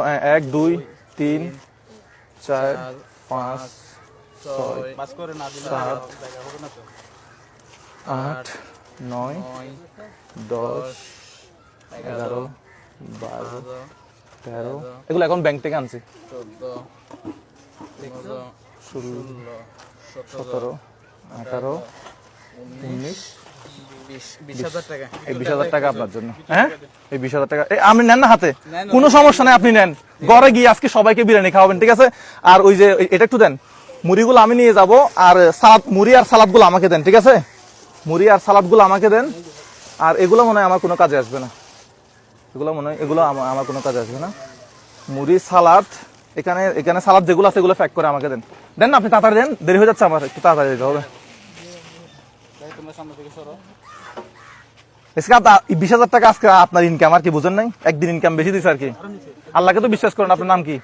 1 2 3 4 5 6 7 8 9 10 11 12 13 এগুলো এখন ব্যাংক থেকে আনছি 16 17 18 19 20,000 টাকা। এই 20,000 টাকা আপনার জন্য। হ্যাঁ, এই 20,000 টাকা আপনি নেন না হাতে, কোনো সমস্যা নাই, আপনি নেন। ঘরে গিয়ে আজকে সবাইকে বিরিয়ানি খাওয়াবেন, ঠিক আছে? আর ওই যে এটা একটু দেন, মুড়িগুলো আমি নিয়ে যাব, আর সালাদ, মুড়ি আর সালাদগুলো আমাকে দেন, ঠিক আছে? মুড়ি আর সালাদগুলো আমাকে দেন। আর এগুলো মনে হয় আমার কোনো কাজে আসবে না, এগুলো মনে হয় এগুলো আমার কোনো কাজে আসবে না। মুড়ি, সালাদ, এখানে সালাদ যেগুলো আছে এগুলো প্যাক করে আমাকে দেন। দেন না, আপনি তাড়াতাড়ি দেন, দেরি হয়ে যাচ্ছে আমার, একটু তাড়াতাড়ি দিতে হবে। 20,000 টাকা আজকে আপনার ইনকাম, আর কি বুঝেন নাই? একদিন ইনকাম বেশি দিচ্ছে আর কি। আল্লাহকে তো বিশ্বাস করেন। আপনার নাম কি?